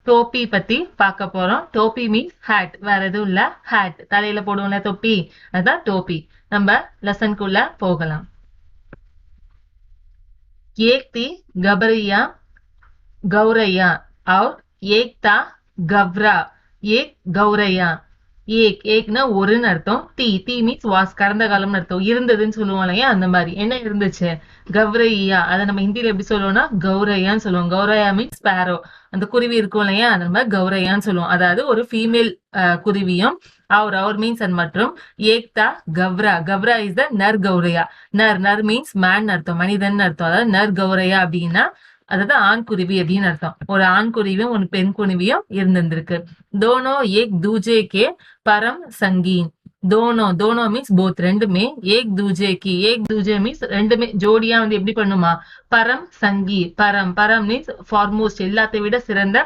டோப்பி பத்தி பார்க்க போறோம். டோப்பி மீன்ஸ் ஹேட், வேற எதுவும் இல்ல. ஹேட் தலையில போடுவோம்ல தொப்பி, அதான் டோப்பி. நம்ம லெசனுக்குள்ள போகலாம். एक थी गबरिया गौरैया और एक था गवरा एक गौरैया. ஏக்னா ஒருன்னு அர்த்தம். தீ மீன்ஸ் வாஸ், கடந்த காலம்னு அர்த்தம். இருந்ததுன்னு சொல்லுவோம் இல்லையா, அந்த மாதிரி. என்ன இருந்துச்சு? கௌரையா. அதை நம்ம ஹிந்தியில எப்படி சொல்லுவோம்னா கௌரையான்னு சொல்லுவோம். கௌரையா மீன்ஸ் ஸ்பேரோ, அந்த குருவி இருக்கும் இல்லையா, அதை நம்ம கௌரையான்னு சொல்லுவோம். அதாவது ஒரு ஃபீமேல் குருவியும். அவர் மீன்ஸ் அண்ட் மற்றும். ஏக்தா கவ்ரா. கவ்ரா இஸ் த நர் கௌரையா. நர் மீன்ஸ் மேன் அர்த்தம், மனிதன் அர்த்தம். அதாவது நர் கௌரையா அப்படின்னா அதாவது ஆண் குருவி அப்படின்னு அர்த்தம். ஒரு ஆண் குருவியும் ஒரு பெண் குருவியும் இருந்திருக்கு. தோனோ ஏக் தூஜே கே பரம் சங்கி. தோனோ மீன்ஸ் போத், ரெண்டுமே. ஏக் தூஜே மீன்ஸ் ரெண்டுமே ஜோடியா வந்து எப்படி பண்ணுமா? பரம் சங்கி. பரம் மீன்ஸ் ஃபார்மோஸ்ட், எல்லாத்தை விட சிறந்த.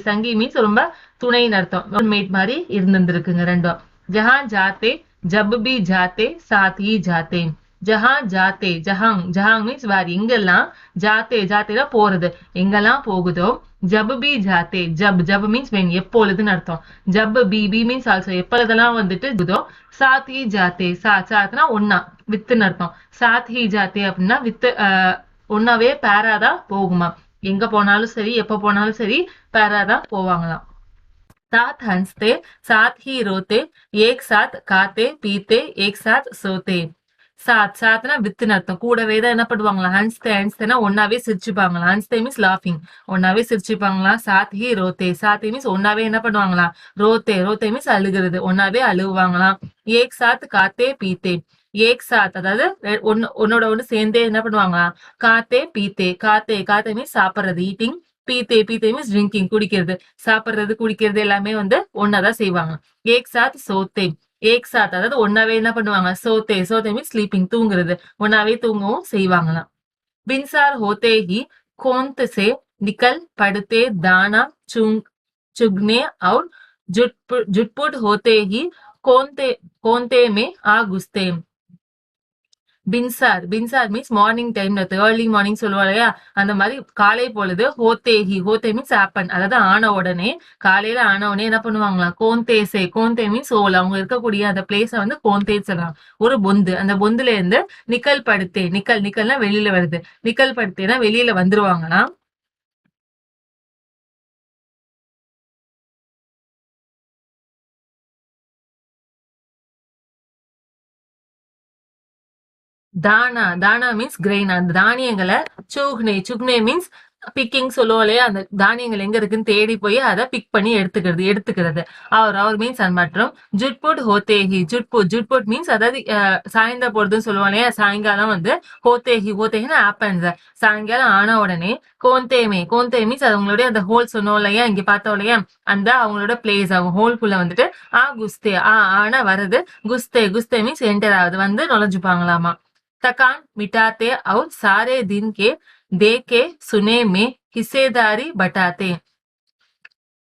சங்கி மீன்ஸ் ரொம்ப துணைன்னு அர்த்தம். மேட் மாதிரி இருந்திருக்குங்க ரெண்டும். ஜஹான் ஜாத்தே ஜப் பி ஜாத்தே சாத் ஹி ஜாத்தே. ஜஹான் ஜாத்தே, ஜஹாங் மீன்ஸ் வேர், எங்கெல்லாம். ஜாத்தேனா போறது, எங்கெல்லாம் போகுதோ. ஜப் பி ஜாத்தே, ஜப் மீன்ஸ் வென், எப்பொழுதுன்னு அர்த்தம். ஜப் பி மீன்ஸ் ஆல்சோ, எப்பொழுதெல்லாம் வந்துட்டு. சாத் ஹி ஜாத்தே, சாத்னா ஒன்னா, வித்துன்னு அர்த்தம். சாத் ஹி ஜாத்தே அப்படின்னா வித்து, ஒன்னாவே பேராதான் போகுமா. எங்க போனாலும் சரி, எப்ப போனாலும் சரி, பேராதான் போவாங்களாம். साथ हंसते साथ ही रोते एक साथ खाते पीते एक साथ सोते. சாத்னா வித்துன்னு அர்த்தம். கூடவே தான் என்ன பண்ணுவாங்களா? ஹன்ஸ்தேனா ஒன்னாவே சிரிச்சுப்பாங்களா. ஹன்ஸ்தே மீன்ஸ் லாஃபிங், ஒன்னாவே சிரிச்சுப்பாங்களா. சாத் ஹி ரோத்தே, சாத்தி மீன்ஸ் ஒன்னாவே என்ன பண்ணுவாங்களா. ரோத்தே மீன்ஸ் அழுகிறது, ஒன்னாவே அழுவாங்களாம். ஏக் சாத் காத்தே பீத்தே. ஏக் சாத் அதாவது ஒன்னோட ஒண்ணு சேர்ந்தே என்ன பண்ணுவாங்களா. காத்தே பீத்தே. காத்தே மீன்ஸ் சாப்பிடுறது, ஈட்டிங். பீத்தே மீன்ஸ் ட்ரிங்கிங், குடிக்கிறது. சாப்பிடுறது குடிக்கிறது எல்லாமே வந்து ஒன்னாதான் செய்வாங்க. ஏக் சாத் சோத்தே. ஏக் சாத் அதாவது ஒன்னாவே என்ன பண்ணுவாங்க. சோத்தே மீன்ஸ் ஸ்லீப்பிங், தூங்குறது. ஒன்னாவே தூங்கவும் செய்வாங்களாம். Binsar ஹோத்தே he Gond say nickel படுத்தே தானா சுக்னே और जुटपुट होते ही कोंते में आ घुसते. பின்சார் மீன்ஸ் மார்னிங் டைம்ல, ஏர்லி மார்னிங் சொல்லுவாங்க இல்லையா, அந்த மாதிரி காலை பொழுது. ஹோத்தே மீன்ஸ் ஆப்பன், அதாவது ஆன உடனே, காலையில ஆன உடனே என்ன பண்ணுவாங்களா. கோந்தே மீன்ஸ் ஓல், அவங்க இருக்கக்கூடிய அந்த பிளேஸ வந்து கோந்தேன்னு சொல்றாங்க. ஒரு பொந்து, அந்த பொந்துல இருந்து நிக்கல்னா வெளியில வருது. நிக்கல் படுத்தேனா வெளியில வந்துருவாங்கன்னா. தானா மீன்ஸ் கிரெயின், அந்த தானியங்களை. சுக்னே மீன்ஸ் பிக்கிங் சொல்லுவோம் இல்லையா, அந்த தானியங்கள் எங்க இருக்குன்னு தேடி போய் அதை பிக் பண்ணி எடுத்துக்கிறது. அவர் மீன்ஸ் அண்ட் மற்றும். ஜுட்புட் ஹோத்தேஹி. ஜுட்புட் மீன்ஸ் அதாவது சாயந்தர பொழுதுன்னு சொல்லுவோம் இல்லையா, சாயங்காலம் வந்து. ஹோத்தேஹின்னு ஆப்பன்ஸ், சாயங்காலம் ஆன உடனே. கோந்தே மீன்ஸ் அது அவங்களுடைய அந்த ஹோல் சொன்னோம் இல்லையா, இங்க பார்த்தோம் இல்லையா, அந்த அவங்களோட பிளேஸ், அவங்க ஹோல்குள்ள வந்துட்டு. குஸ்தே ஆனா வருது. குஸ்தே மீன்ஸ் என்டர் ஆகுது, வந்து நுழைஞ்சுப்பாங்களாமா. थकान मिटाते और सारे दिन के देखे सुने में हिस्सेदारी बटाते.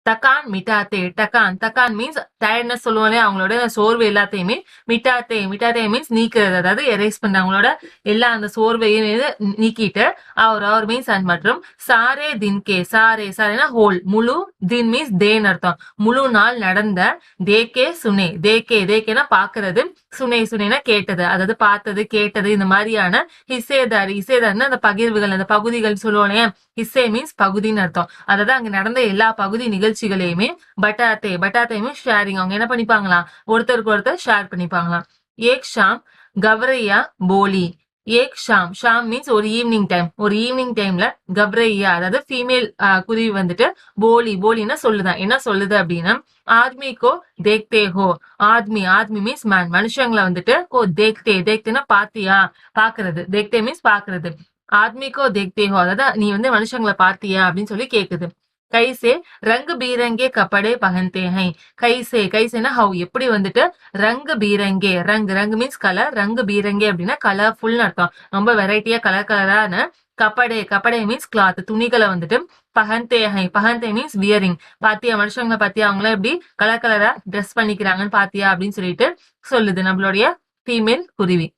தக்கான் மிட்டாத்தே. தக்கான் மீன்ஸ் டயர்ட்னஸ் சொல்லுவோம், அவங்களோட சோர்வு எல்லாத்தையுமே. மிட்டாத்தே மீன்ஸ் நீக்கிறது, அதாவது எரேஸ் பண்ண அவங்களோட எல்லா அந்த சோர்வையும் நீக்கிட்டு. அவர் மீன்ஸ் அண்ட் மற்றும். சாரே தின்கே, சாரேனா ஹோல், முழு. தின் மீன்ஸ் தேன் அர்த்தம், முழு நாள் நடந்த. தேக்கேனா பாக்குறது. சுனைனா கேட்டது, அதாவது பார்த்தது கேட்டது, இந்த மாதிரியான. ஹிஸ்ஸேதாரின்னா அந்த பகிர்வுகள், அந்த பகுதிகள் சொல்லுவோம் இல்லையா. ஹிஸ்ஸே மீன்ஸ் பகுதின்னு அர்த்தம். அதாவது அங்க நடந்த எல்லா பகுதி நிகழ்ச்சிகளையுமே. பட்டாத்தே மீன்ஸ் ஷேரிங், அவங்க என்ன பண்ணிப்பாங்களாம், ஒருத்தருக்கு ஒருத்தர் ஷேர் பண்ணிப்பாங்களாம். ஏக் ஷாம் கவரையா போலி. ஏக் ஷாம் மீன்ஸ் ஒரு ஈவினிங் டைம்ல கப்ரையா அதாவது ஃபீமேல் குருவி வந்துட்டு போலின்னா சொல்லுதான். என்ன சொல்லுது அப்படின்னா, ஆத்மிக்கோ தேக்தே ஹோ. ஆத்மி மீன்ஸ் மேன், மனுஷங்களை வந்துட்டு. தேக்தேனா பாத்தியா, பாக்குறது. தேக்தே மீன்ஸ் பாக்குறது. ஆத்மிக்கோ தேக்தே ஹோ அதாவது நீ வந்து மனுஷங்களை பாத்தியா அப்படின்னு சொல்லி கேக்குது. கைசே ரங்கு பீரங்கே கப்படே பகந்தே ஹை. கைசேனா ஹவ், எப்படி வந்துட்டு. ரங்கு பீரங்கே, ரங்கு மீன்ஸ் கலர். ரங்கு பீரங்கே அப்படின்னா கலர்ஃபுல் அர்த்தம், ரொம்ப வெரைட்டியா கலரான. கப்படே மீன்ஸ் கிளாத், துணிகளை வந்துட்டு. பகந்தே மீன்ஸ் வியரிங். பாத்தியா மனுஷங்களை பாத்தியா, அவங்கள எப்படி கலரா ட்ரெஸ் பண்ணிக்கிறாங்கன்னு பாத்தியா அப்படின்னு சொல்லிட்டு சொல்லுது நம்மளுடைய ஃபீமேல் குருவி.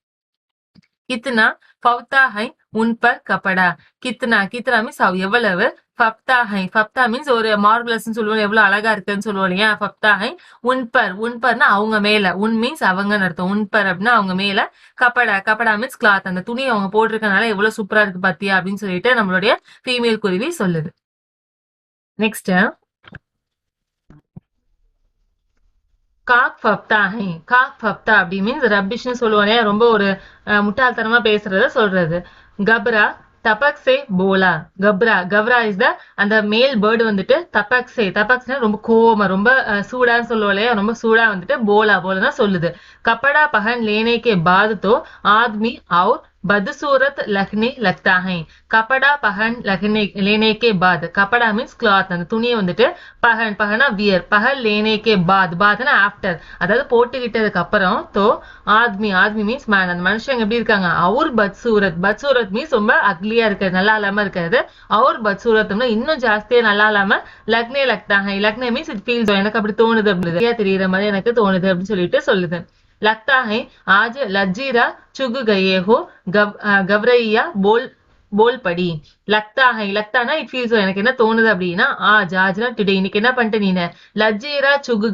இத்தனா ஃபவ்தா ஹை உன் பர் கபடா. கித்னா கித்னா மீன்ஸ் எவ்வளவு. ஃபப்தா ஹை ஃபப்தா மீன்ஸ் ஒரு மார்வலஸ் சொல்லுவோம், எவ்வளவு அழகா இருக்குன்னு சொல்லுவோம் இல்லையா. ஃபப்தா ஹை உன் பர்னா அவங்க மேல. உன் மீன்ஸ் அவங்கன்னு அர்த்தம். உன் பர் அப்படின்னா அவங்க மேல. கபடா கபடா மீன்ஸ் கிளாத். அந்த துணி அவங்க போட்டிருக்கனால எவ்வளவு சூப்பரா இருக்கு பாத்தியா அப்படின்னு சொல்லிட்டு நம்மளுடைய ஃபீமேல் குருவி சொல்லுது. நெக்ஸ்ட் காக் ஃபப்தா ஹை. காக் ஃபப்தா அப்படி மீன்ஸ் ரப்பிஷ்னு சொல்லுவானே, ரொம்ப ஒரு முட்டாள்தனமா பேசுறத சொல்றது. கப்ரா தபக் சே போலா. கப்ரா கப்ரா இஸ் த அந்த மேல் பேர்டு வந்துட்டு தபக் சே தபக்ஸ்னா ரொம்ப கோவமா ரொம்ப சூடான்னு சொல்லுவோம் இல்லையா, ரொம்ப சூடா வந்துட்டு போலா போலனா சொல்லுது. கப்படா பஹன் லேனே கே பாத் தோ ஆத்மி और बदसूरत लगने लगता है. கப்படா பஹன் लेने के बाद. கப்படா மீன்ஸ் கிளாத். அந்த துணியை வந்துட்டு பஹன் பஹனா வியர். பஹன் லேனே கே பாத். பாத்னா ஆஃப்டர், அதாவது போட்டுக்கிட்டதுக்கு அப்புறம். தோ ஆத்மி ஆத்மி மீன்ஸ் மேன். அந்த மனுஷங்க எப்படி இருக்காங்க. அவர் பத்சூரத். பத்சூரத் மீன்ஸ் ரொம்ப அக்லியா இருக்காது, நல்லா இல்லாம இருக்காது. அவர் பத்சூரத்னா இன்னும் ஜாஸ்தியா நல்லா இல்லாம. லக்னே லக்தாஹை. லக்னே மீன்ஸ் இட் ஃபீல்ஸ், எனக்கு அப்படி தோணுது அப்படி தெரியுற மாதிரி எனக்கு தோணுது அப்படின்னு சொல்லிட்டு சொல்லுது. लगता है आज लज्जीरा चुग गए हो. गवरैया बोल पड़ी. லக்தா ஹை லக்தானா இட் ஃபீல்ஸ், எனக்கு என்ன தோணுது அப்படின்னா. ஆஜ்னா டுடே, இன்னைக்கு என்ன பண்ணிட்டு நீ. லஜ்ஜீரா சுகு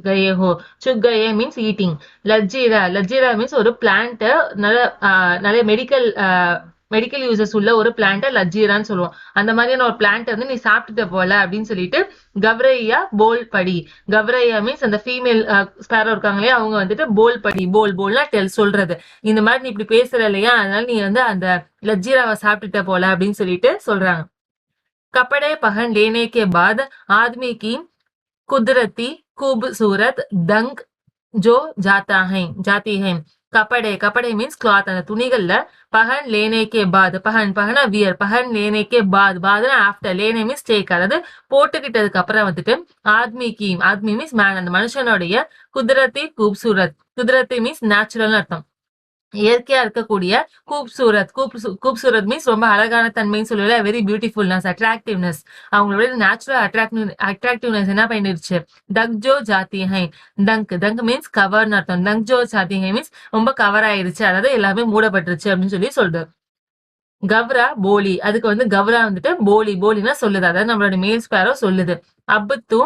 கயே ஹோ. சுக் கயே மீன்ஸ் ஈட்டிங். லஜ்ஜீரா மீன்ஸ் ஒரு பிளான்ட், நிறைய மெடிக்கல் யூசஸ் உள்ள ஒரு பிளான்ட் லஜ்ஜீரான்னு சொல்லுவோம். அந்த மாதிரியான ஒரு பிளான்ட் வந்து நீ சாப்பிட்டுட்ட போல அப்படின்னு சொல்லிட்டு கவ்ரையா போல் படி. கவ்ரையா மீன்ஸ் அந்த ஃபீமேல் ஸ்பேரோ இருக்காங்களே, அவங்க வந்துட்டு போல் படி. போல்னா சொல்றது. இந்த மாதிரி நீ இப்படி பேசுற இல்லையா, அதனால நீ வந்து அந்த லஜ்ஜீராவை சாப்பிட்டுட்ட போல அப்படின்னு சொல்லிட்டு சொல்றாங்க. कपड़े पहन लेने के बाद आदमी की कुदरती खूबसूरत दंग जो जाती है. கப்படே மீன்ஸ் கிளாத். அந்த துணிகள்ல பஹன் லேனே கே பாத். பஹனா வியர். பஹன் லேனே கே பாத். பாத்னா ஆஃப்டர். லேனே மீன்ஸ் டேக், அதாவது போட்டுக்கிட்டதுக்கு அப்புறம் வந்துட்டு ஆத்மி மீன்ஸ் மேன், அந்த மனுஷனுடைய குதிரத்தி கூப்சூரத். குதிரத்தி மீன்ஸ் நேச்சுரல் அர்த்தம், இயற்கையா இருக்கக்கூடிய. கூப்சூரத் மீன்ஸ் ரொம்ப அழகான தன்மைன்னு சொல்லல, வெரி பியூட்டிஃபுல்னஸ், அட்ராக்டிவ்னஸ். அவங்களோட நேச்சுரல் அட்ராக்டிவ்னஸ் என்ன பண்ணிருச்சு. தங் ஜோ ஜாத்தி ஹை. தங்க் மீன்ஸ் கவர்னு அர்த்தம். தங் ஜோ ஜாத்தி ஹை மீன்ஸ் ரொம்ப கவர் ஆயிருச்சு, அதாவது எல்லாமே மூடப்பட்டுருச்சு அப்படின்னு சொல்லி சொல்றது. கவ்ரா போலி, அதுக்கு வந்து கவ்ரா வந்துட்டு போலினா சொல்லுது, அதாவது நம்மளோட மேல் ஸ்பேரோ சொல்லுது. அப்பு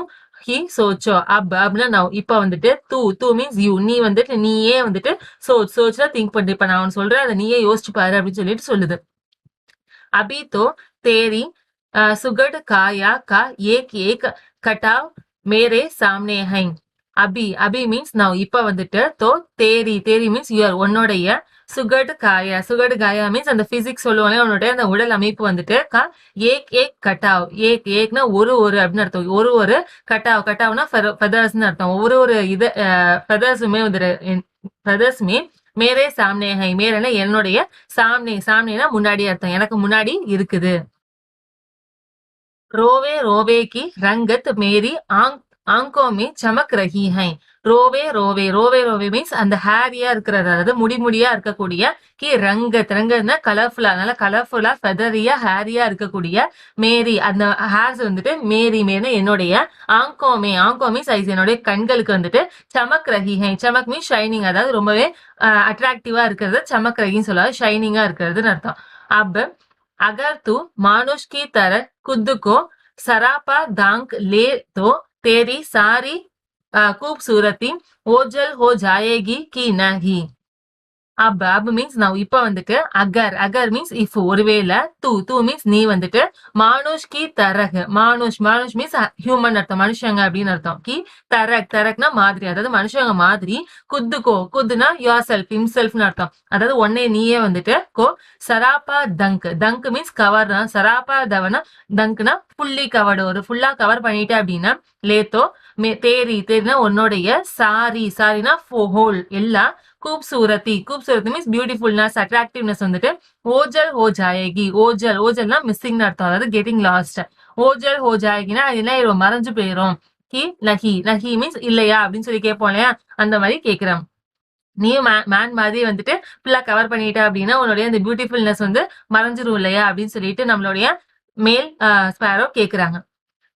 ஹி சோச்சோ. அப்படின்னா நான் இப்ப வந்துட்டு தூ மீன்ஸ் யூ, நீ வந்துட்டு நீயே வந்துட்டு சோச்சா திங்க் பண்ணி, இப்ப நான் சொல்றேன் அதை நீயே யோசிச்சு பாரு அப்படின்னு சொல்லிட்டு சொல்லுது. அபி தோ தேரி சுகட் காயா கா ஏக் கட்டாவ் மேரே சாம்னே ஹை. அபி மீன்ஸ் நான் இப்ப வந்துட்டு. தோ தேரி மீன்ஸ் யுவர், உன்னுடைய. சுகடு காயா மீன்ஸ் அந்த பிசிக்ஸ் சொல்லுவாங்க, அவனுடைய அந்த உடல் அமைப்பு வந்துட்டு. ஏக் கட்டாவ். ஏக்னா ஒரு அப்படின்னு அர்த்தம். ஒரு கட்டாவ்னா ஃபெதர்ஸ்னு அர்த்தம். ஒரு இது ஃபெதர்ஸுமே ஃபெதர்ஸுமே மேரே சாம்னே ஹை. மேரேனா என்னுடைய. சாம்னேனா முன்னாடி அர்த்தம், எனக்கு முன்னாடி இருக்குது. रोवे की रंगत मेरी आंखों में चमक रही है. ரோவே மீன்ஸ் அந்த ஹேரியா இருக்கிறது, அதாவது முடியா இருக்கக்கூடிய. கி ரங்கத்னா கலர்ஃபுல்லா, நல்லா கலர்ஃபுல்லா ஃபெதரியா ஹேரியா இருக்கக்கூடிய. மேரி அந்த ஹேர்ஸ் வந்துட்டு மேரினா என்னுடைய. ஆங்கோ மீன்ஸ் என்னுடைய கண்களுக்கு வந்துட்டு. சமக் ரஹி ஹை. சமக் மீன்ஸ் ஷைனிங், அதாவது ரொம்பவே அட்ராக்டிவா இருக்கிறது. சமக் ரஹின்னு சொல்லாது, ஷைனிங்கா இருக்கிறதுன்னு அர்த்தம். அப் अगर तू मानुष की तरह खुद को सरापा दांग ले तो तेरी सारी खूबसूरती ओझल हो जाएगी कि नहीं. अब மீன்ஸ் நான் இப்ப வந்துட்டு அகர் மீன்ஸ் இஃப், ஒருவேளை. தூ மீன்ஸ் நீ வந்துட்டு. மானுஷ் கி தரக். மானுஷ் மீன்ஸ் ஹியூமன் அர்த்தம், மனுஷங்க அப்படின்னு அர்த்தம். கி தரக்னா மாதிரி, அதாவது மனுஷங்க மாதிரி. குத்துனா யோர் செல்ஃப், இம்செல்ஃப்னு அர்த்தம், அதாவது உன்னை நீயே வந்துட்டு. சராப்பா தங்க் மீன்ஸ் கவர் தான். சராப்பா தவனா தங்க்னா ஃபுல்லி கவர்டு, ஒரு ஃபுல்லா கவர் பண்ணிட்டே அப்படின்னா. லேத்தோ தேரினா உன்னுடைய. சாரினா ஹோல் எல்லா. खूबसूरती மீன்ஸ் பியூட்டிஃபுல்னஸ், அட்ராக்டிவ்னஸ் வந்துட்டு. ஓஜல் ஹோ ஜாயேகி. ஓஜல்னா மிஸ்ஸிங் அர்த்தம், அதாவது கெட்டிங் லாஸ்ட். ஓஜல் ஹோ ஜாயேகினா அது என்ன மறைஞ்சு போயிரும். நஹி மீன்ஸ் இல்லையா அப்படின்னு சொல்லி கேட்போம் இல்லையா, அந்த மாதிரி கேட்கிறோம். நீயும் மேன் மாதிரி வந்துட்டு ஃபுல்லா கவர் பண்ணிட்ட அப்படின்னா உன்னுடைய அந்த பியூட்டிஃபுல்னஸ் வந்து மறைஞ்சிரும் இல்லையா அப்படின்னு சொல்லிட்டு நம்மளுடைய மேல் ஸ்பேரோ கேக்குறாங்க.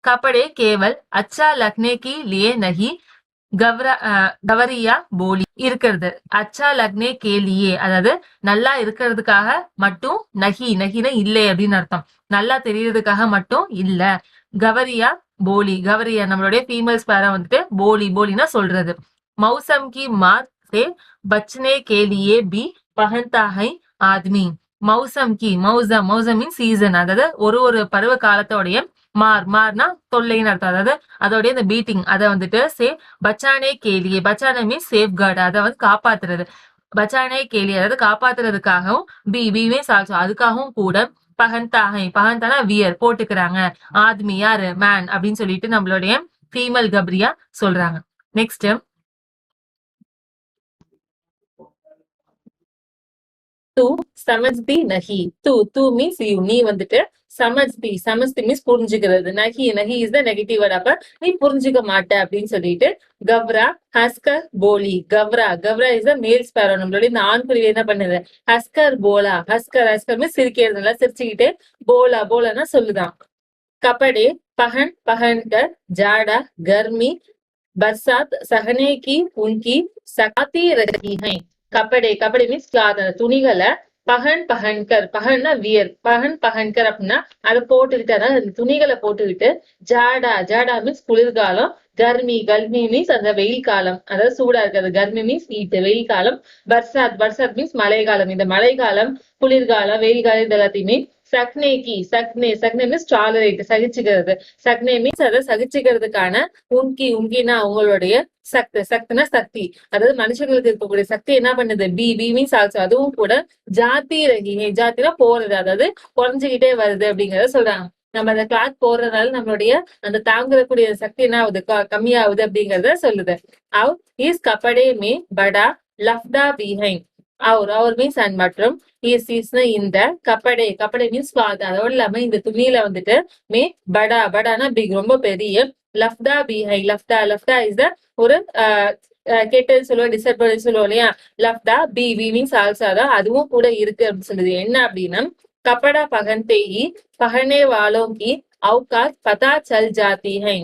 கப்படே கேவல் அச்சா லக்னே கி லியே நஹி கவரியா போலி இருக்கிறது. அச்சா லக்னே கேலியே அதாவது நல்லா இருக்கிறதுக்காக மட்டும் நகி நகின இல்லை அப்படின்னு அர்த்தம். நல்லா தெரியறதுக்காக மட்டும் இல்ல. கவரியா போலி கவரியா நம்மளுடைய ஃபீமேல் ஸ்பேரா வந்துட்டு போலி போலினா சொல்றது. மௌசம் கி மார் से बचने के लिए भी पहनता है आदमी. மௌசம் கி மௌசம் மௌசம் மீன் சீசன் அதாவது ஒரு பருவ காலத்தோடைய மார்னா தொல்லைன்னு அர்த்தம். அதாவது அதோடைய இந்த பீட்டிங் அதை வந்துட்டு பச்சானே கேலியே பச்சானே மீன்ஸ் சேஃப் கார்டு அதை வந்து காப்பாத்துறது. பச்சானே கேலியே அதாவது காப்பாத்துறதுக்காகவும் பி மீன்ஸ் ஆல்சோ அதுக்காகவும் கூட பகந்தானா வியர் போட்டுக்கிறாங்க. ஆத்மி யாரு மேன் அப்படின்னு சொல்லிட்டு நம்மளுடைய ஃபீமேல் கப்ரியா சொல்றாங்க. நெக்ஸ்ட் तू समझती नहीं. तू மீன்ஸ் யூ நீ வந்துட்டு சமஜ்தி மீன்ஸ் புரிஞ்சுக்கிறது. நகி இஸ் த நெகட்டிவ் வேர்ட். அப்ப நீ புரிஞ்சுக்க மாட்ட அப்படின்னு சொல்லிட்டு கவ்ரா ஹஸ்கர் போலி கவ்ரா இஸ் த மேல் ஸ்பேரோ. நம்மளுடைய இந்த ஆண் குருவி என்ன பண்ணுது ஹஸ்கர் போலா ஹஸ்கர் மீன்ஸ் சிரிக்கிறது நல்லா சிரிச்சுக்கிட்டு போலானா சொல்லுதான். கபடே பகன் கர் ஜாடா கர்மி बरसात सहने की उनकी सकाती रही है. கபடே மீன்ஸ் கிளாத் துணிகளை பகன்னா வியர் பகன்கர் அப்படின்னா அதை போட்டுக்கிட்டு அதாவது துணிகளை போட்டுக்கிட்டு ஜாடா மீன்ஸ் குளிர்காலம் கர்மி மீன்ஸ் அந்த வெயில் காலம் அதாவது சூடா இருக்கிறது. கர்மி மீன்ஸ் ஹீட் வெயில் காலம். பர்சாத் மீன்ஸ் மழை காலம். இந்த மழை காலம் குளிர்காலம் வெயில் காலம் இது எல்லாத்தையுமே சக்னே மீன்ஸ் டாலரேட் சகிச்சுக்கிறது. சக்னே மீன்ஸ் அதை சகிச்சுக்கிறதுக்கான உங்கினா அவங்களுடைய சக்தினா சக்தி அதாவது மனுஷங்களுக்கு இருக்கக்கூடிய சக்தி என்ன பண்ணுது பி மீன்ஸ் ஆல்சோ அதுவும் கூட ஜாத்தினா போறது அதாவது குறைஞ்சுக்கிட்டே வருது அப்படிங்கறத சொல்றாங்க. நம்ம அந்த கிளாத் போடுறதுனால நம்மளுடைய அந்த தாங்கக்கூடிய சக்தி என்ன ஆகுது கம்மியாகுது அப்படிங்கறத சொல்லுது. அவர் is கபடே May Bada லஃப்டா behind. Our means and மற்றும் இந்த கபடே மீன்ஸ் கிளாத் அதோட இல்லாம இந்த துணியில வந்துட்டு மே படானா பிக் ரொம்ப பெரிய லஃப்டா பிஹை லஃப்டா இஸ் த ஒரு கெட்டது சொல்லுவோம் டிஸ்அட்வான்டேஜ் சொல்லுவோம் இல்லையா. லஃப்டா பி மீன்ஸ் ஆல்சோ தான் அதுவும் கூட இருக்கு அப்படின்னு சொல்லுது. என்ன அப்படின்னா கப்படா பகன்தே ஹி பகனே வாலோं की औकात पता चल जाती है.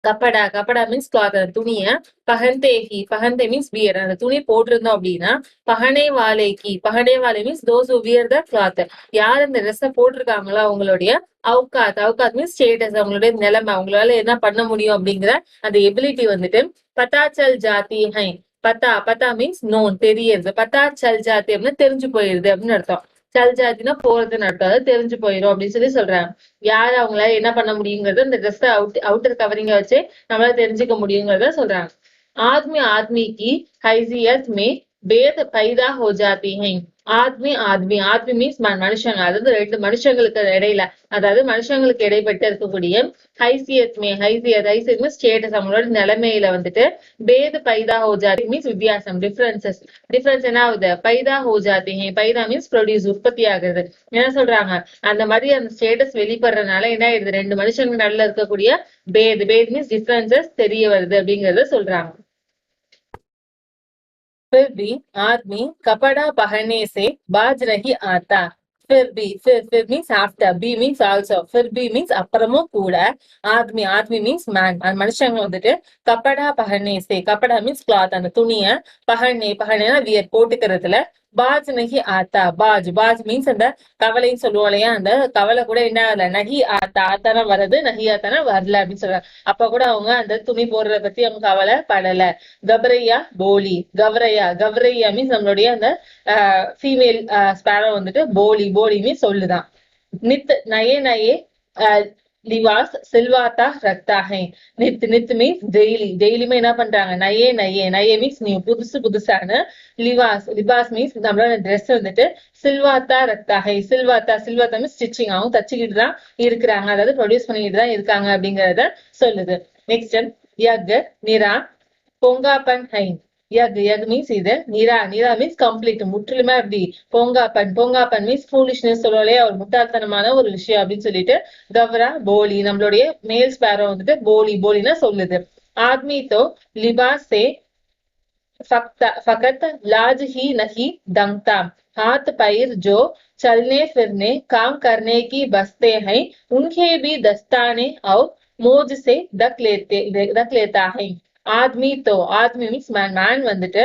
கப்படா மீன்ஸ் கிளாத் அந்த துணிய பகந்தே மீன்ஸ் வியர் அந்த துணி போட்டிருந்தோம் அப்படின்னா பகனே வாலே means those wear the cloth யார் அந்த ட்ரெஸ்ஸ போட்டிருக்காங்களோ அவங்களுடைய அவுகாத் மீன்ஸ் ஸ்டேட்டஸ் அவங்களுடைய நிலைமை அவங்களால என்ன பண்ண முடியும் அப்படிங்கிற அந்த எபிலிட்டி வந்துட்டு பத்தா சல் ஜாத்தி ஹை. பத்தா மீன்ஸ் நோன் தெரியறது. பத்தா சல் ஜாத்தி அப்படின்னு தெரிஞ்சு போயிருது அப்படின்னு அர்த்தம். சல் ஜாத்தினா போறதுன்னு அர்த்தம் தெரிஞ்சு போயிடும் அப்படின்னு சொல்றாங்க. யாரு அவங்களால என்ன பண்ண முடியுங்கிறது இந்த ட்ரெஸ் அவுட்டர் கவரிங்க வச்சு நம்மளால தெரிஞ்சுக்க முடியுங்கிறத சொல்றாங்க. आदमी की हैसियत में भेद पैदा हो जाती है. ஆத்மி மீன்ஸ் மனுஷங்க அதாவது ரெண்டு மனுஷங்களுக்கு இடையில அதாவது மனுஷங்களுக்கு இடைப்பட்டு இருக்கக்கூடிய ஹைசியத் மீன்ஸ் ஸ்டேட்டஸ் அவங்களோட நிலைமையில வந்துட்டு பேத பைதா ஹோ ஜாதி மீன்ஸ் வித்தியாசம் டிஃபரன்ஸ் என்ன ஆகுது பைதா ஹோ ஜாதி பைதா மீன்ஸ் ப்ரொடியூஸ் உற்பத்தி ஆகுது. என்ன சொல்றாங்க அந்த மாதிரி அந்த ஸ்டேட்டஸ் வெளிப்படுறதுனால என்ன ஆயிடுது ரெண்டு மனுஷங்க நடுல இருக்கக்கூடிய பேத் மீன்ஸ் டிஃபரன்சஸ் தெரிய வருது அப்படிங்கறத சொல்றாங்க. फिर भी आदमी कपड़ा पहनने से बाज नहीं आता. फिर means after. B means also. फिर भी means அப்புறமும் கூட. Aadmi means man. அந்த மனுஷங்க வந்துட்டு கப்படா கப்படா மீன்ஸ் கிளாத் அந்த துணிய பகனேனா வியர் போட்டுக்கிறதுல பாஜ் நகி ஆத்தா. பாஜ் மீன்ஸ் அந்த கவலைன்னு சொல்லுவோம் இல்லையா அந்த கவலை கூட என்ன ஆகல நகி ஆத்தானா வருது நகி ஆத்தானா வரல அப்படின்னு சொல்றாங்க. அப்ப கூட அவங்க அந்த துணி போடுறத பத்தி அவங்க கவலை படல. கவரையா மீன்ஸ் நம்மளுடைய அந்த ஃபீமேல் ஸ்பேரோ வந்துட்டு போலி மீன்ஸ் சொல்லுதான். நயே लिबास सिलवाता रखता है. नित மீன்ஸ் டெய்லியுமே என்ன பண்றாங்க நயே மீன்ஸ் நியூ புதுசான லிபாஸ் மீன்ஸ் நம்மளோட ட்ரெஸ் வந்துட்டு சில்வாத்தா ரக்தா ஹை. சில்வாத்தா மீன்ஸ் ஸ்டிச்சிங் அவங்க தச்சுக்கிட்டு தான் இருக்கிறாங்க அதாவது ப்ரொடியூஸ் பண்ணிக்கிட்டு தான் இருக்காங்க அப்படிங்கறத சொல்லுது. நெக்ஸ்ட் யக் நிரா பொங்காப்பன் ஹை. யக் மீன்ஸ் இது நிரா மீன்ஸ் கம்ப்ளீட் முற்றிலுமே அப்படி பொங்காப்பன் மீன்ஸ் ஃபூலிஷ்னஸ் சொல்லுவோம் இல்லையா ஒரு முட்டாள்தனமான ஒரு விஷயம் அப்படின்னு சொல்லிட்டு கவ்ரா போலி நம்மளுடைய மேல் ஸ்பேரோ வந்துட்டு போலினா சொல்லுது. ஆத்மி தோ லிபாஸ் சே फकत लाज ही नहीं दंगता. हाथ पैर जो चलने फिरने काम करने की बसते हैं उनके भी दस्ताने और मोज से ढक लेता है. Aadmi means man. மேன் வந்துட்டு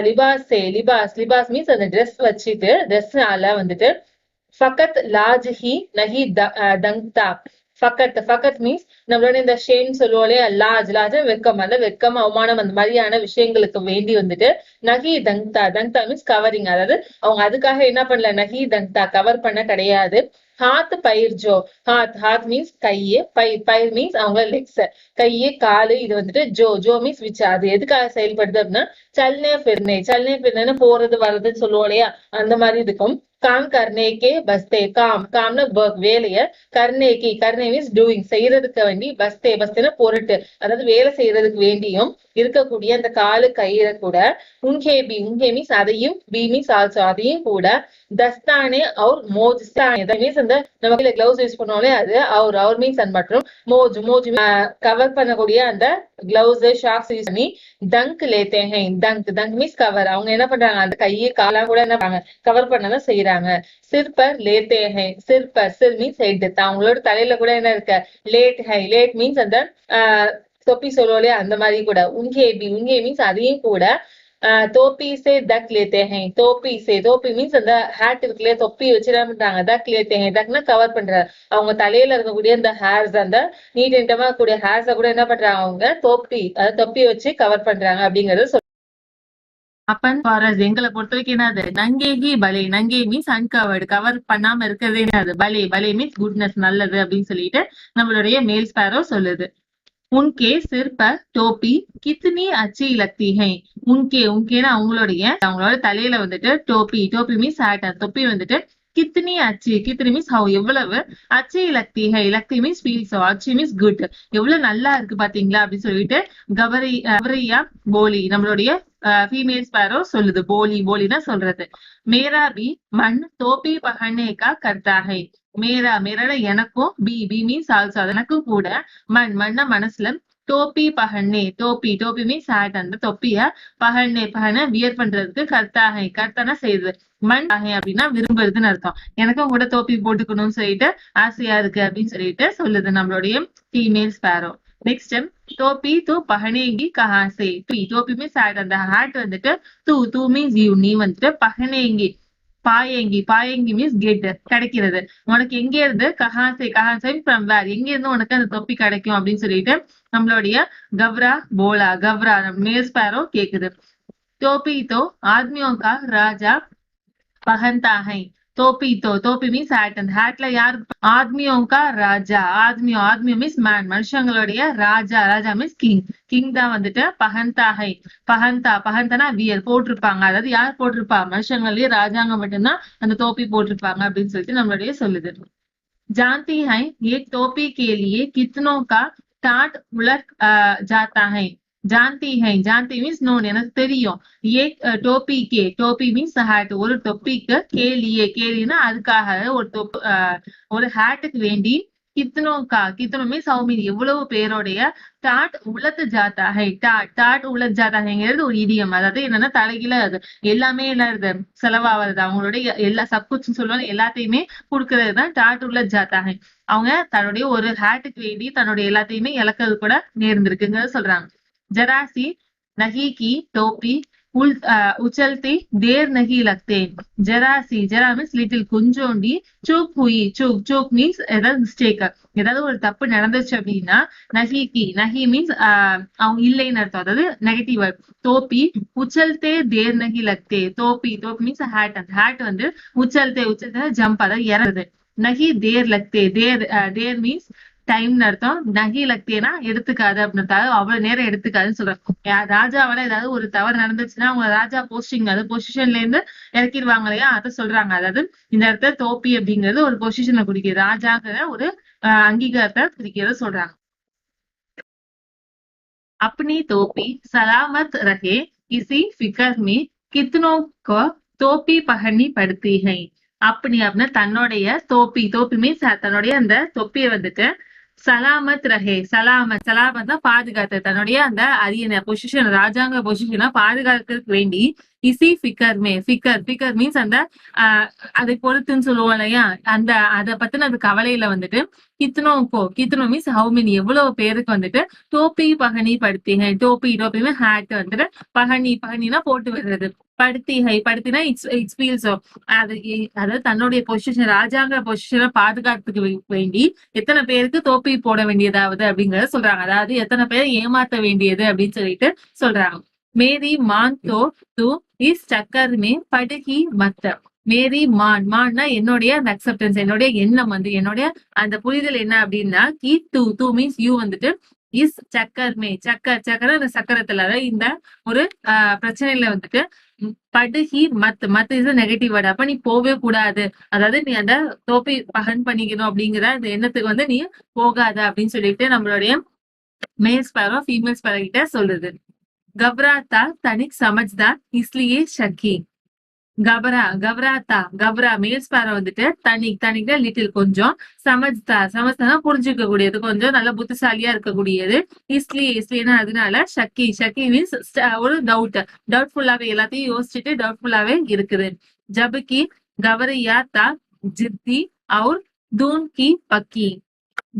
லிபாஸ் மீன்ஸ் அந்த ட்ரெஸ் வச்சுட்டு ட்ரெஸ்னால வந்துட்டு ஃபகத் லாஜ் ஹி நஹி தங்தா. ஃபகத் மீன்ஸ் நம்மளோட இந்த ஷேம் சொல்லுவோம் இல்லையா, லாஜ் வெக்கம், அந்த வெக்கம் அவமானம் அந்த மாதிரியான விஷயங்களுக்கு வேண்டி வந்துட்டு நஹி தங்தா மீன்ஸ் கவரிங். அதாவது அவங்க அதுக்காக என்ன பண்ணல, நஹி தங்தா கவர் பண்ண கிடையாது. ஹாத் பயிர் ஜோ, ஹாத் மீன்ஸ் கையே, பயிர் மீன்ஸ் அவங்க லெக்ஸ், கையே காலு. இது வந்துட்டு ஜோ மீன்ஸ் விச். அது எதுக்காக செயல்படுது அப்படின்னா சல்னே பிர்னே போறது வர்றதுன்னு சொல்லுவோம் இல்லையா, அந்த மாதிரி இருக்கும். காம் கர்னேக்கே பஸ்தே, காம்னு ஒர்க் வேலைய, கர்னே மீன்ஸ் டூயிங் செய்யறதுக்கு வேண்டி, பஸ்தேன பொருட்டு, அதாவது வேலை செய்யறதுக்கு வேண்டியும் இருக்கக்கூடிய அந்த காலு கயிறை கூட உங்கே மீன்ஸ் அதையும், பி மீன்ஸ் ஆல்சோ அதையும் கூட, தஸ்தானே அவர் மோஜ்தானே மீன்ஸ் அந்த நமக்கு கிளவுஸ் யூஸ் பண்ணுவோம்லே அது, அவர் மீன்ஸ் அண்ட் மற்றும் மோஜ் கவர் பண்ணக்கூடிய அந்த கிளவுஸ் ஷாக்ஸ் யூஸ் பண்ணி தங்க் லேத்தே ஹை. தங்க் மீன்ஸ் கவர். அவங்க என்ன பண்றாங்க, அந்த கையை காலா கூட என்ன பண்றாங்க, கவர் பண்ணதான் செய்யறாங்க. சிற்பர் லேத்தே ஹை, சிர் மீன்ஸ் ஹெட், அவங்களோட தலையில கூட என்ன இருக்க லேட் மீன்ஸ் அந்த தொப்பி சொல்லுவோம் அந்த மாதிரி கூட. உங்கே மீன்ஸ் அதையும் கூட தோப்பி சே தக் லேத்தே ஹை. தோப்பி மீன்ஸ் அந்த ஹேட் இருக்குல்லையா, தொப்பி வச்சு என்ன பண்றாங்க, தக் லேத்தே ஹை. தக்னா கவர் பண்றாங்க. அவங்க தலையில இருக்கக்கூடிய அந்த ஹேர்ஸ், அந்த நீட் அண்டமா கூடிய ஹேர்ஸ கூட என்ன பண்றாங்க, அவங்க தொப்பி வச்சு கவர் பண்றாங்க அப்படிங்கறது. அப்பன் ஃபாரஸ் எங்களை பொறுத்த வரைக்கும் என்னது, நங்கேகி பலே. நங்கே மீன்ஸ் அன்கவர்டு, கவர் பண்ணாம இருக்கிறது என்னது, பலே மீன்ஸ் குட்னஸ், நல்லது அப்படின்னு சொல்லிட்டு நம்மளுடைய மேல் ஸ்பேரோ சொல்லுது. உன்கே சிர் பர் டோப்பி கித்னி அச்சி லக்தி ஹை. உன்கேனா அவங்களோட தலையில வந்துட்டு டோப்பி மீன்ஸ் ஹேட், தொப்பி வந்துட்டு கித்னி மீன்ஸ் ஹவ் எவ்வளவு, அச்சி லக்தி மீன்ஸ் ஃபீல்ஸ், அச்சி மீன்ஸ் குட், எவ்வளவு நல்லா இருக்கு பாத்தீங்களா அப்படின்னு சொல்லிட்டு கவரியா போலி நம்மளுடைய ஃபீமேல் ஸ்பேரோ சொல்லுது. போலினா சொல்றது. மேரா பி மண் தோப்பி பஹனேகா கர்த்தா ஹை. மேரா எனக்கும், பி மீன்ஸ் ஆல்சோ எனக்கும் கூட, மண்ண மனசுல, டோப்பி டோப்பி மீன்ஸ் ஹேட், அந்த தொப்பிய பஹனே வியர் பண்றதுக்கு, கர்த்தானா செய்யுது. மண் அப்படின்னா விரும்புறதுன்னு அர்த்தம். எனக்கும் கூட டோப்பி போட்டுக்கணும்னு சொல்லிட்டு ஆசையா இருக்கு அப்படின்னு சொல்லிட்டு சொல்லுது நம்மளுடைய ஃபீமேல் ஸ்பேரோ. நெக்ஸ்ட் டோப்பி தூ பஹனேங்கி கஹாசே. டோப்பி மீன்ஸ் ஹேட், அந்த ஹேட் வந்துட்டு தூ மீன்ஸ் யூ, நீ வந்துட்டு பாயேங்கி மீன்ஸ் கெட் கிடைக்கிறது, உனக்கு எங்க இருந்து, கஹாசே ஃப்ரம் வேர், எங்க இருந்து உனக்கு அந்த தொப்பி கிடைக்கும் அப்படின்னு சொல்லிட்டு நம்மளுடைய கவ்ரா மேல் ஸ்பேரோ கேக்குது. டோப்பி தோ ஆத்மியோ கா ராஜா பஹன்தா ஹை. தோப்பி மீன்ஸ் ஹேட், அந்த ஹேட்ல யார், ஆத்மியோ கா ராஜா. ஆத்மியோ மீன்ஸ் மேன், மனுஷங்களுடைய ராஜா மீன்ஸ் கிங் தான் வந்துட்டு பஹன்தா ஹை. பஹந்தானா வியர், போட்டிருப்பாங்க. அதாவது யார் போட்டிருப்பா, மனுஷங்களே ராஜாங்க மட்டும்தான் அந்த டோப்பி போட்டிருப்பாங்க அப்படின்னு சொல்லிட்டு நம்மளுடைய சொல்லுது. जानती है ये टोपी के लिए कितनों का टाट उलट जाता है. जानती मीन्स नोन, எனக்கு தெரியும். ये टोपी மீன்ஸ் ஹேட், ஒரு தொப்பிக்கு, கேலினா அதுக்காக, ஒரு ஹேட்டுக்கு வேண்டி, கித்தனோ மீன்ஸ் ஹவு மீன் எவ்வளவு பேருடைய, டாட் உலத் ஜாத்தா ஹை. டாட் உலத் ஜாத்தா ஹைங்கிறது ஒரு இடியம். அதாவது என்னன்னா தலைகீழ அது எல்லாமே என்ன செலவாவது, அவங்களுடைய எல்லா சப்குச்சுன்னு சொல்லுவாங்க, எல்லாத்தையுமே கொடுக்கறது தான் டாட் உலத் ஜாத்தா ஹை. அவங்க தன்னுடைய ஒரு ஹேட்டுக்கு வேண்டி தன்னுடைய எல்லாத்தையுமே இழக்கிறது கூட நேர்ந்திருக்குங்கிறத சொல்றாங்க. ஜராசி நஹி கி டோப்பி உச்சல்தி தேர் நஹி லக்தே. ஜரா மீன்ஸ் லிட்டில், கொஞ்சோண்டி, சூக் மீன்ஸ் ஏதாவது மிஸ்டேக், ஏதாவது ஒரு தப்பு நடந்துச்சு அப்படின்னா, நஹி மீன்ஸ் அவங்க இல்லைன்னு அர்த்தம், அதாவது நெகட்டிவ் வேர்ட். தோப்பி உச்சல்தே தேர் நஹி லக்தே. தோப்பி மீன்ஸ் ஹேட், அந்த ஹேட் வந்து உச்சல்தே ஜம்ப், அதாவது இறங்குது. நஹி தேர் லக்தே, தேர் மீன்ஸ் டைம் அர்த்தம். நகி லக்தியனா எடுத்துக்காது அப்படின்னு, அவ்வளவு நேரம் எடுத்துக்காதுன்னு சொல்றாங்க. ராஜாவால ஏதாவது ஒரு தவறு நடந்துச்சுன்னா அவங்க ராஜா போஸ்டிங், அது பொசிஷன்ல இருந்து இறக்கிடுவாங்க இல்லையா, அதை சொல்றாங்க. அதாவது இந்த இடத்துல தோப்பி அப்படிங்கிறது ஒரு பொசிஷனை குறிக்கிறது, ராஜாங்கிற ஒரு அங்கீகாரத்தை குறிக்கிறத சொல்றாங்க. अपनी टोपी सलामत रहे किसी फिक्र में कितनों को टोपी पहननी पड़ती है. அப்படி அப்படின்னா தன்னுடைய டோப்பி மீன்ஸ் தன்னுடைய அந்த தொப்பியை வந்துட்டு சலாமத் ரஹே. சலாமத் சலாமத்னா பாதுகாத்து, தன்னுடைய அந்த அரியணை பொசிஷன், ராஜாங்க பொசிஷனை பாதுகாக்கிறதுக்கு வேண்டி இசி ஃபிகர் மே. ஃபிகர் ஃபிகர் மீன்ஸ் அந்த அதை பொறுத்துன்னு சொல்லுவோம் இல்லையா, அந்த அதை பத்தின அந்த கவலையில வந்துட்டு கித்னோ மீன்ஸ் ஹவு மெனி, எவ்வளவு பேருக்கு வந்துட்டு டோப்பி பகனி படுத்திகை. டோப்பி டோப்பியுமே ஹேட் வந்துட்டு, பகனினா போட்டு விடுறது, படுத்திகை படுத்தினா இட்ஸ் ஃபீல்ஸ். அது அதாவது தன்னுடைய பொசிஷன், ராஜாங்க பொசிஷனை பாதுகாத்துக்கு வேண்டி எத்தனை பேருக்கு தோப்பி போட வேண்டியதாவது அப்படிங்கறத சொல்றாங்க. அதாவது எத்தனை பேரை ஏமாத்த வேண்டியது அப்படின்னு சொல்லிட்டு சொல்றாங்க. மேரி மான் தூ இஸ் சக்கர் மே படுகி மத்த. மேரி மான்னா என்னுடைய அந்த அக்செப்டன்ஸ், என்னுடைய எண்ணம் வந்து, என்னுடைய அந்த புரிதல் என்ன அப்படின்னா, தூ மீன்ஸ் யூ வந்துட்டு, இஸ் சக்கர் மே. சக்கர அந்த சக்கரத்துல, அதாவது இந்த ஒரு பிரச்சனையில வந்துட்டு படுகி மத் இஸ் நெகட்டிவ் வேர்டு. அப்ப நீ போவே கூடாது, அதாவது நீ அந்த தோப்பை பகன் பண்ணிக்கணும் அப்படிங்கிற அந்த எண்ணத்துக்கு வந்து நீ போகாத அப்படின்னு சொல்லிட்டு நம்மளுடைய மேல் ஸ்பேரோ ஃபீமேல் ஸ்பேரோ கிட்ட சொல்லுது. கப்ராத்தா தனிக் சமஜ்தார் இஸ்லியே ஷக்கி. கப்ரா மேல் ஸ்பேரோ வந்துட்டு தனிக்கு லிட்டில் கொஞ்சம், சமஜ்தானா புரிஞ்சுக்க கூடியது, கொஞ்சம் நல்ல புத்திசாலியா இருக்கக்கூடியது, இஸ்லியேனா அதனால, ஷக்கி மீன்ஸ் ஒரு டவுட்ஃபுல்லாவே, எல்லாத்தையும் யோசிச்சுட்டு டவுட்ஃபுல்லாவே இருக்குது. ஜபுக்கி கவரையா தா ஜித்தி அவுர் தூன் கி பக்கி.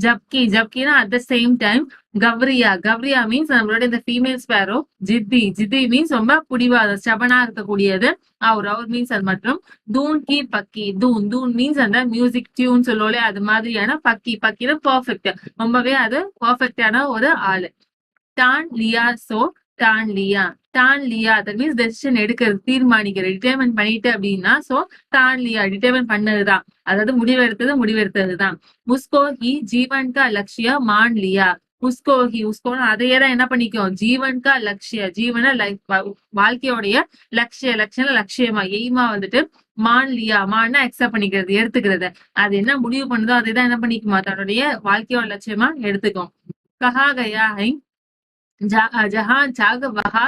ஜப்கினா அட் த சேம் டைம். கவ்ரியா மீன்ஸ் நம்மளோட இந்த ஃபீமேல் ஸ்பேரோ. ஜித்தி மீன்ஸ் ரொம்ப புடிவாத ஸ்டபனா இருக்கக்கூடியது. அவர் மீன்ஸ் அது மற்றும். தூன் கி பக்கி. தூன் மீன்ஸ் அந்த மியூசிக் டியூன் சொல்லுவோம், அது மாதிரியான. பக்கினா பர்ஃபெக்ட், ரொம்பவே அது பர்ஃபெக்டான ஒரு ஆளு. டான் லியா தட் மீன்ஸ் டெசிஷன் எடுக்கிறது, தீர்மானிக்கிறது, டிட்டர்மெண்ட் பண்ணிட்டு அப்படின்னா, சோ டான் லியா டிட்டர்மெண்ட் பண்ணதுதான், அதாவது முடிவெடுத்ததுதான். உஸ்கோ ஹி ஜீவன் கா லட்சிய மான் லியா. உஸ்கோன்னு அதையே தான் என்ன பண்ணிக்கும், ஜீவன் கா லட்சிய, ஜீவன வாழ்க்கையோடைய லட்சியமா எய்மா வந்துட்டு, மான் லியா மான்னா அக்செப்ட் பண்ணிக்கிறது, எடுத்துக்கிறது. அது என்ன முடிவு பண்ணுதோ அதை தான் என்ன பண்ணிக்குமா, தன்னுடைய வாழ்க்கையோட லட்சியமா எடுத்துக்கும். கஹா கயா ஹை ஜஹான் ஜாக வஹா